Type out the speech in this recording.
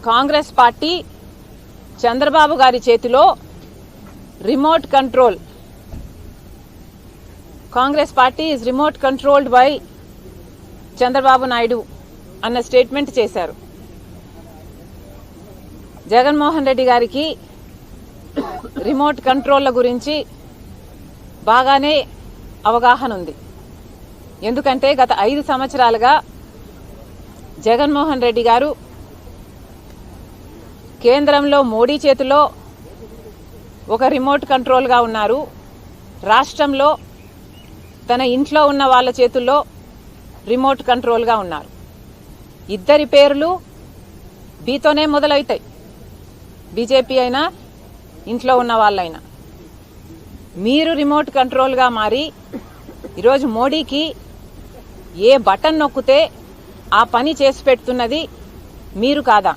Congress party Chandrababu గారి చేతిలో remote control. Congress party is remote controlled by Chandrababu Naidu అన్న స్టేట్మెంట్ చేశారు. జగన్మోహన్ రెడ్డి గారికి రిమోట్ కంట్రోల్ల గురించి బాగానే అవగాహన ఉంది. ఎందుకంటే గత 5 సంవత్సరాలుగా జగన్మోహన్ రెడ్డి గారు కేంద్రంలో మోడీ చేతిలో ఒక రిమోట్ కంట్రోల్గా ఉన్నారు. రాష్ట్రంలో తన ఇంట్లో ఉన్న వాళ్ళ చేతుల్లో రిమోట్ కంట్రోల్గా ఉన్నారు. ఇద్దరి పేర్లు బీతోనే మొదలవుతాయి. బీజేపీ అయినా ఇంట్లో ఉన్న వాళ్ళైనా. మీరు రిమోట్ కంట్రోల్గా మారి ఈరోజు మోడీకి ఏ బటన్ నొక్కితే ఆ పని చేసి పెడుతున్నది మీరు కాదా?